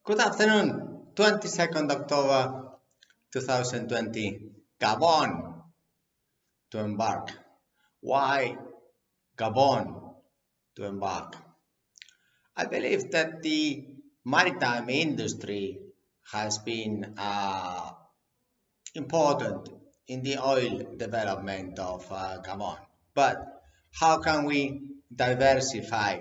Good afternoon, 22nd October 2020, Gabon to embark. Why Gabon to embark? I believe that the maritime industry has been important in the oil development of Gabon. But how can we diversify?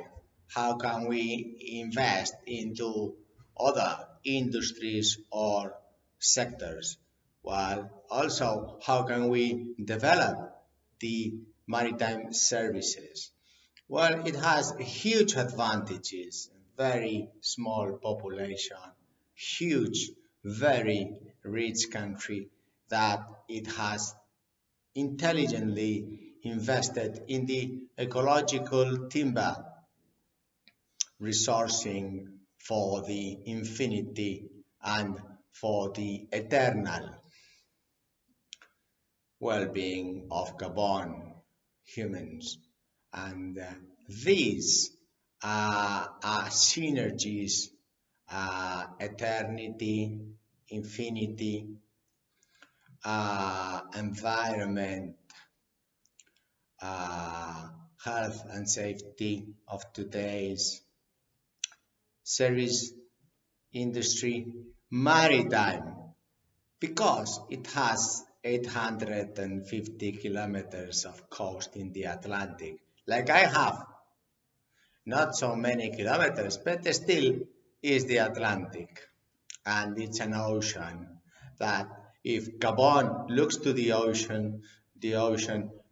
How can we invest into other industries or sectors? Well, also, how can we develop the maritime services? Well, it has huge advantages, very small population, huge, very rich country that it has intelligently invested in the ecological timber resourcing for the infinity and for the eternal well-being of Gabon humans. And these are synergies, eternity, infinity, environment, health and safety of today's service industry, maritime, because it has 850 kilometers of coast in the Atlantic, like I have. Not so many kilometers, but still is the Atlantic. And it's an ocean that if Gabon looks to the ocean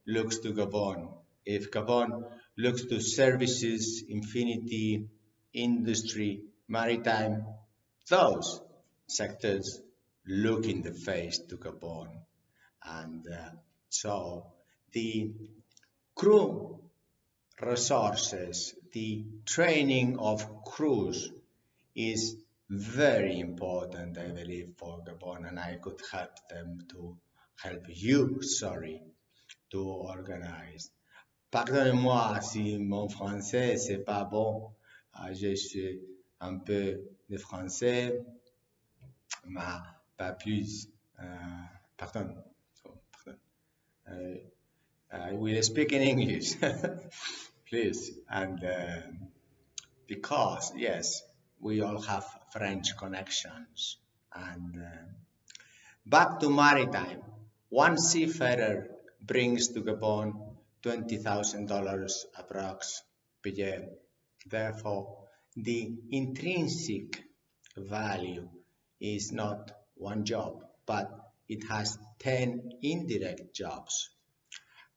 looks to Gabon. If Gabon looks to services, infinity, industry, maritime, those sectors look in the face to Gabon. And so the crew resources, the training of crews is very important, I believe, for Gabon, and I could help you, to organize. Pardonnez-moi si mon français c'est pas bon. Je suis un peu de français, mais pas plus. Pardon. I will speak in English, please. And because, yes, we all have French connections. And back to maritime. One seafarer brings to Gabon $20,000 approx per year. Therefore, the intrinsic value is not one job, but it has 10 indirect jobs.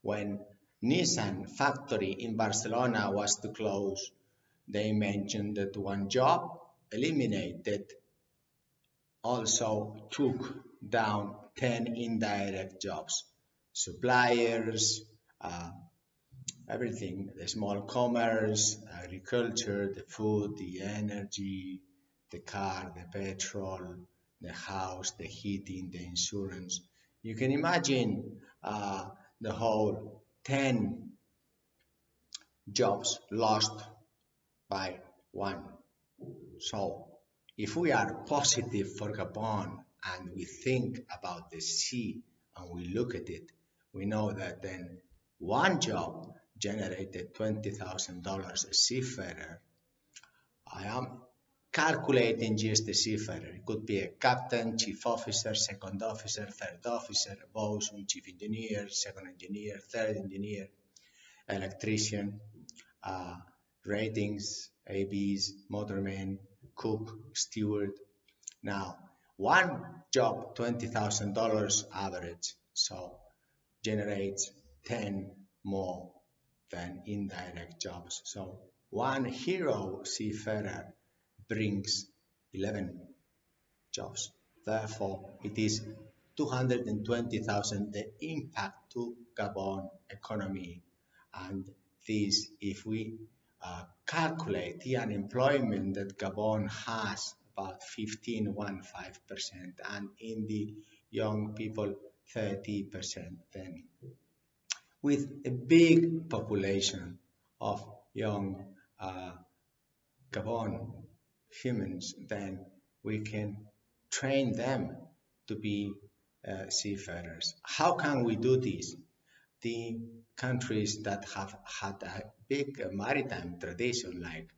When Nissan factory in Barcelona was to close, they mentioned that one job eliminated also took down 10 indirect jobs. Suppliers, everything, the small commerce, agriculture, the food, the energy, the car, the petrol, the house, the heating, the insurance. You can imagine the whole 10 jobs lost by one. So if we are positive for Gabon and we think about the sea and we look at it, we know that then one job generated $20,000 a seafarer. I am calculating just the seafarer. It could be a captain, chief officer, second officer, third officer, bosun, chief engineer, second engineer, third engineer, electrician, ratings, ABs, motorman, cook, steward. Now, one job, $20,000 average, so generates 10 more than indirect jobs. So one hero seafarer brings 11 jobs. Therefore, it is 220,000 the impact to Gabon economy. And this, if we calculate the unemployment that Gabon has, about 15%, and in the young people, 30%, then with a big population of young Gabon humans, then we can train them to be seafarers. How can we do this? The countries that have had a big maritime tradition, like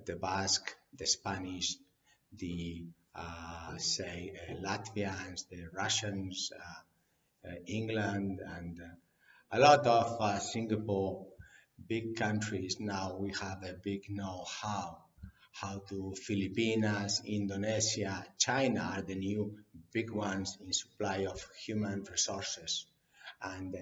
the Basque, the Spanish, the Latvians, the Russians, England, and a lot of Singapore, big countries. Now we have a big know-how. How to Filipinas, Indonesia, China are the new big ones in supply of human resources. And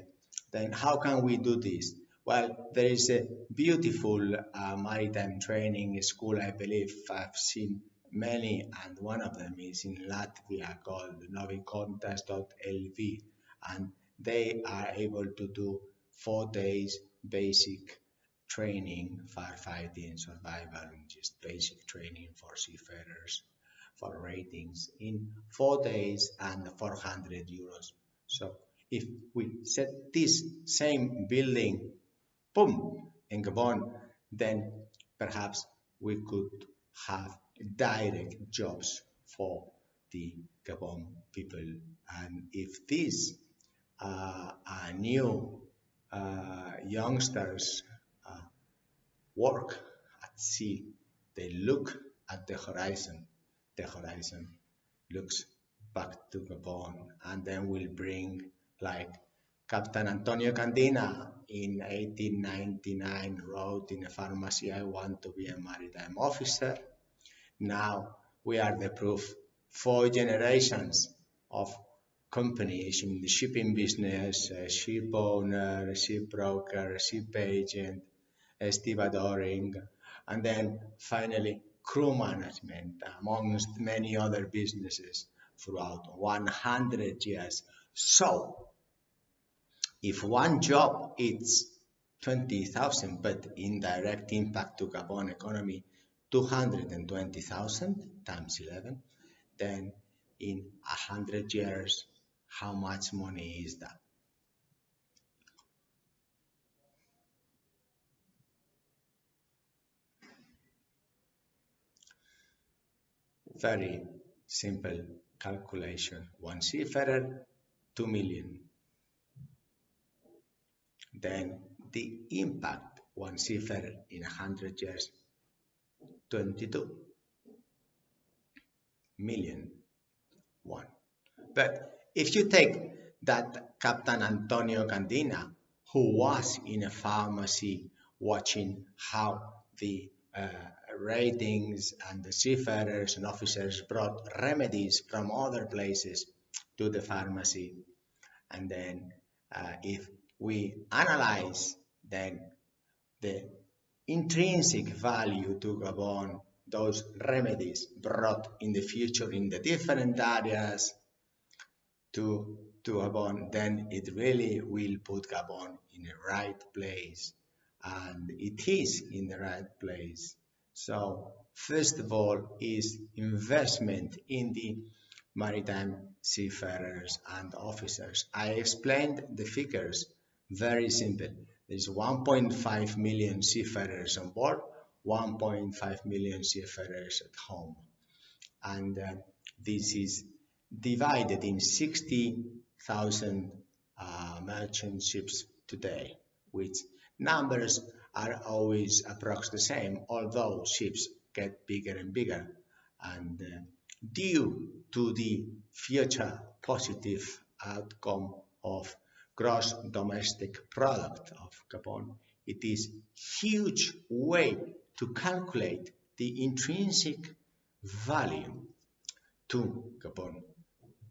then how can we do this? Well, there is a beautiful maritime training school, I believe I've seen many, and one of them is in Latvia called novicontas.lv, and they are able to do 4 days basic training, firefighting, survival, and just basic training for seafarers for ratings in 4 days and 400 euros. So if we set this same building, boom, in Gabon, then perhaps we could have direct jobs for the Gabon people. And if these new youngsters work at sea, they look at the horizon looks back to Gabon, and then we'll bring like Captain Antonio Candina in 1899 wrote in a pharmacy, I want to be a maritime officer. Now we are the proof. 4 generations of companies in the shipping business, ship owner, ship broker, ship agent, stevedoring, and then finally crew management, amongst many other businesses throughout 100 years. So, if one job is 20,000, but indirect impact to Gabon economy 220,000 times 11, then in 100 years, how much money is that? Very simple calculation. One seafarer, 2 million. Then the impact, one seafarer in 100 years, 22 million. One. But if you take that Captain Antonio Candina, who was in a pharmacy watching how the ratings and the seafarers and officers brought remedies from other places to the pharmacy, and then if we analyze then the intrinsic value to Gabon, those remedies brought in the future in the different areas to Gabon, then it really will put Gabon in the right place. And it is in the right place. So first of all is investment in the maritime seafarers and officers. I explained the figures, very simple. There's 1.5 million seafarers on board, 1.5 million seafarers at home. And this is divided in 60,000 merchant ships today, which numbers are always approximately the same, although ships get bigger and bigger. And due to the future positive outcome of gross domestic product of Gabon, it is huge way to calculate the intrinsic value to Gabon.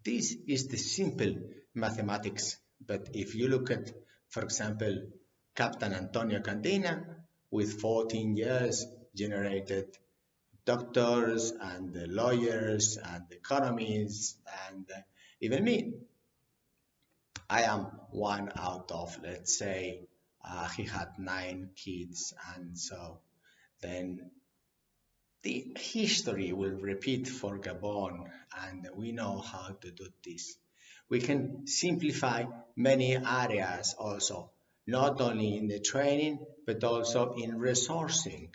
This is the simple mathematics, but if you look at, for example, Captain Antonio Candina, with 14 years generated doctors and lawyers and economists and even me. I am one out of, let's say, he had 9 kids, and so then the history will repeat for Gabon, and we know how to do this. We can simplify many areas also, not only in the training, but also in resourcing.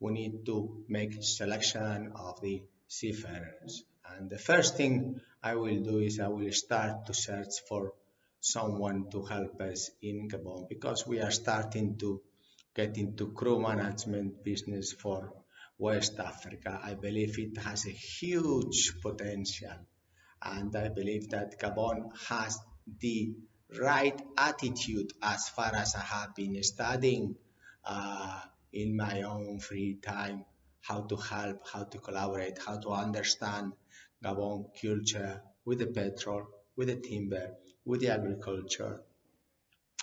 We need to make selection of the seafarers. And the first thing I will do is I will start to search for someone to help us in Gabon because we are starting to get into crew management business for West Africa. I believe it has a huge potential, and I believe that Gabon has the right attitude as far as I have been studying uh, in my own free time how to help, how to collaborate, how to understand Gabon culture with the petrol, with the timber, with the agriculture.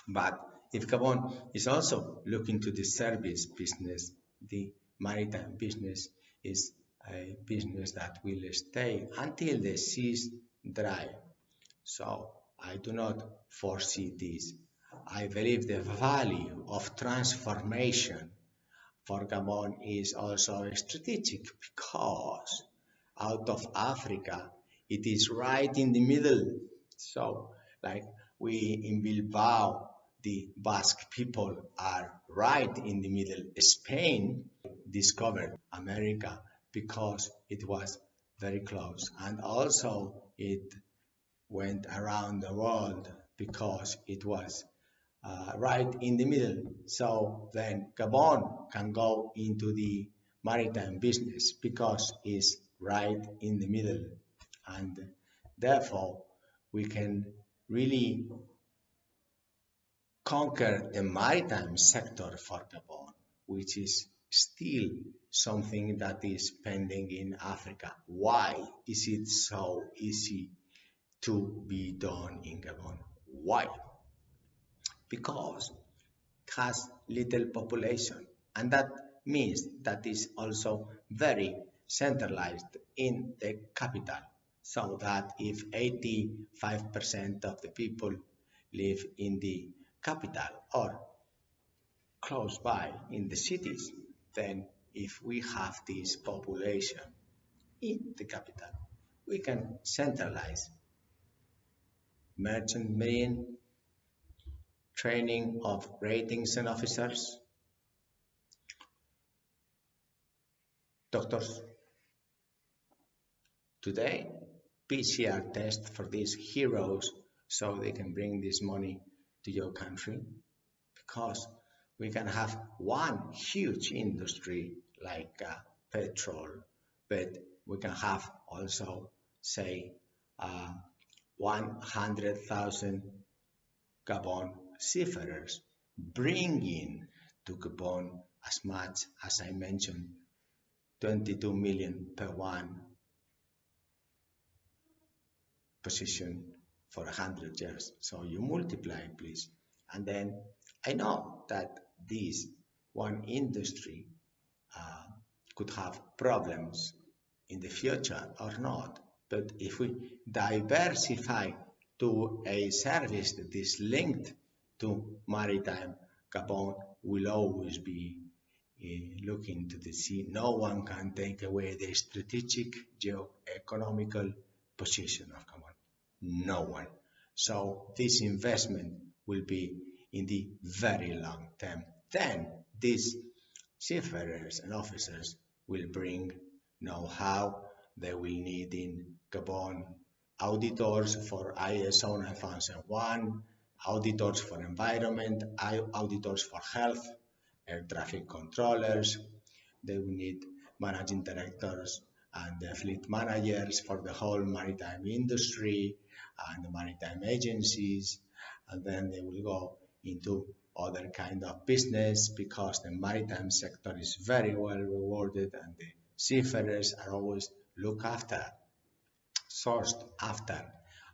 But if Gabon is also looking to the service business, the maritime business is a business that will stay until the seas dry. So I do not foresee this. I believe the value of transformation for Gabon is also strategic because out of Africa, it is right in the middle. So, like we in Bilbao, the Basque people are right in the middle. Spain discovered America because it was very close, and also it went around the world because it was right in the middle. So then Gabon can go into the maritime business because it's right in the middle. And therefore, we can really conquer the maritime sector for Gabon, which is still something that is pending in Africa. Why is it so easy to be done in Gabon? Why? Because it has little population, and that means that is also very centralized in the capital, so that if 85% of the people live in the capital or close by in the cities, then if we have this population in the capital, we can centralize merchant marine, training of ratings and officers, doctors. Today, PCR test for these heroes so they can bring this money to your country because we can have one huge industry like petrol, but we can have also, say, 100,000 Gabon seafarers bringing to Gabon as much as I mentioned, 22 million per one position for 100 years. So you multiply, please. And then I know that this one industry could have problems in the future or not. But if we diversify to a service that is linked to maritime, Gabon will always be looking to the sea. No one can take away the strategic geo-economical position of Gabon. No one. So this investment will be in the very long term. Then these seafarers and officers will bring know-how. They will need in Gabon auditors for ISO 9001, auditors for environment, auditors for health, air traffic controllers. They will need managing directors and fleet managers for the whole maritime industry and the maritime agencies. And then they will go into other kind of business because the maritime sector is very well rewarded and the seafarers are always looked after, sourced after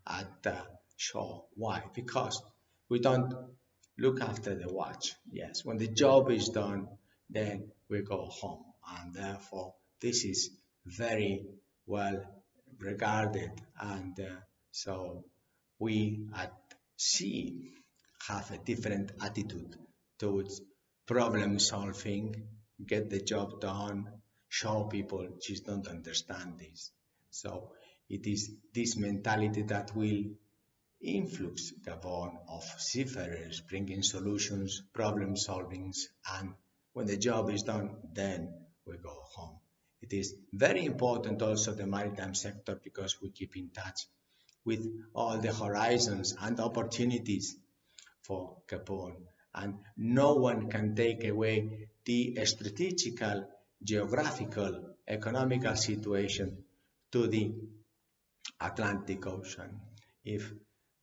at the shore. Why? Because we don't look after the watch. Yes, when the job is done, then we go home. And therefore, this is very well regarded. And so we at sea have a different attitude towards problem solving, get the job done, show people just don't understand this. So it is this mentality that will influx Gabon of seafarers bringing solutions, problem solvings, and when the job is done, then we go home. It is very important also the maritime sector because we keep in touch with all the horizons and opportunities for Gabon. And no one can take away the strategical, geographical, economical situation to the Atlantic Ocean. If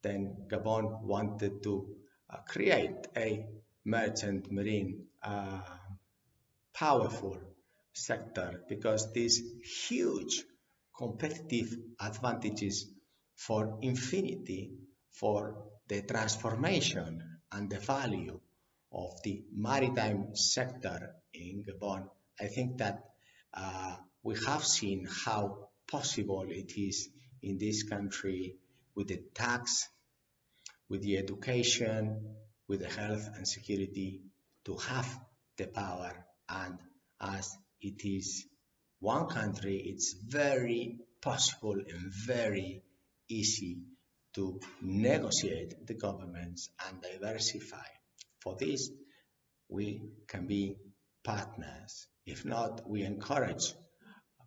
then Gabon wanted to create a merchant marine powerful sector because these huge competitive advantages for infinity, for the transformation and the value of the maritime sector in Gabon, I think that we have seen how possible it is in this country with the tax, with the education, with the health and security to have the power. And as it is one country, it's very possible and very easy to negotiate the governments and diversify. For this, we can be partners. If not, we encourage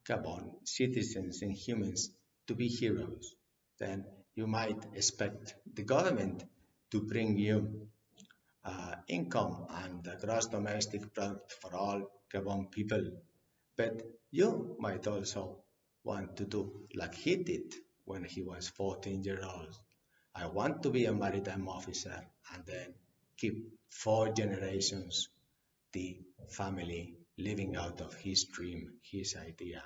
Gabon citizens and humans to be heroes. Then you might expect the government to bring you income and the gross domestic product for all Gabon people. But you might also want to do like he did when he was 14 years old. I want to be a maritime officer and then keep 4 generations the family living out of his dream, his idea.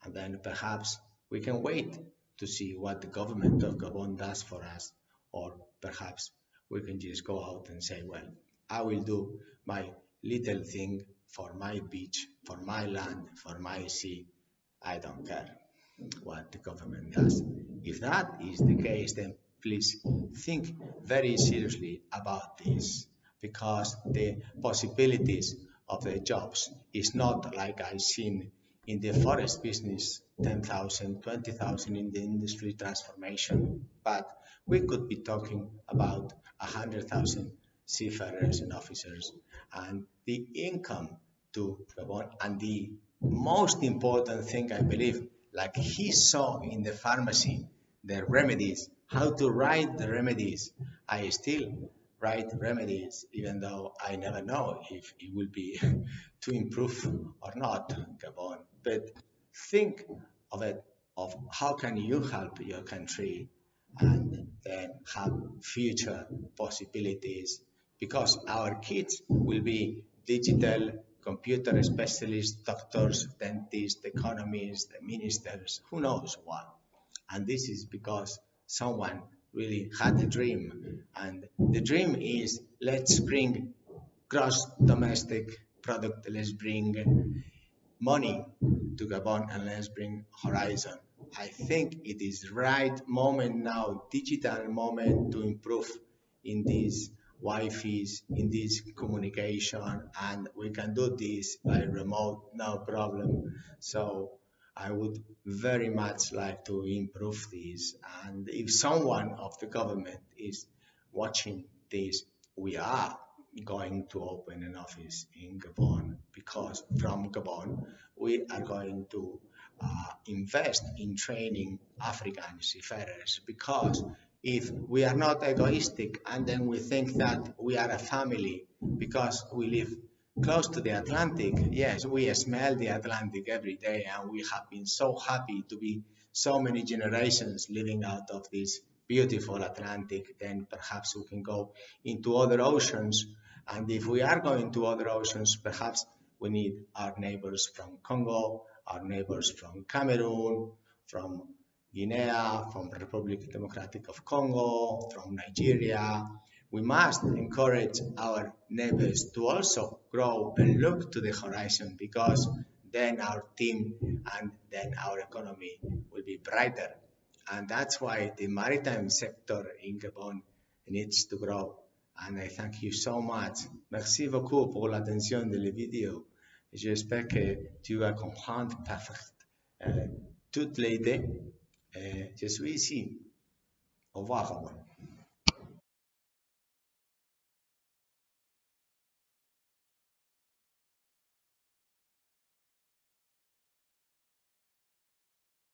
And then perhaps we can wait to see what the government of Gabon does for us, or perhaps we can just go out and say, well, I will do my little thing for my beach, for my land, for my sea. I don't care what the government does. If that is the case, then please think very seriously about this because the possibilities of the jobs is not like I've seen in the forest business, 10,000, 20,000 in the industry transformation, but we could be talking about 100,000 seafarers and officers and the income to Gabon. And the most important thing, I believe, like he saw in the pharmacy, the remedies, how to write the remedies. I still write remedies, even though I never know if it will be to improve or not Gabon. But think of it, of how can you help your country and then have future possibilities because our kids will be digital computer specialists, doctors, dentists, economists, ministers, who knows what. And this is because someone really had a dream. And the dream is let's bring gross domestic product, let's bring money to Gabon and let's bring horizon. I think it is right moment now, digital moment to improve in these Wi-Fi's, in this communication, and we can do this by remote, no problem. So I would very much like to improve this. And if someone of the government is watching this, we are going to open an office in Gabon because from Gabon we are going to invest in training African seafarers because if we are not egoistic and then we think that we are a family because we live close to the Atlantic, yes, we smell the Atlantic every day and we have been so happy to be so many generations living out of this beautiful Atlantic, then perhaps we can go into other oceans. And if we are going to other oceans, perhaps we need our neighbors from Congo, our neighbors from Cameroon, from Guinea, from the Republic Democratic of Congo, from Nigeria. We must encourage our neighbors to also grow and look to the horizon because then our team and then our economy will be brighter. And that's why the maritime sector in Gabon needs to grow. And I thank you so much. Merci beaucoup pour l'attention de la vidéo. J'espère que tu vas comprendre toute l'idée. Je suis ici. Au revoir.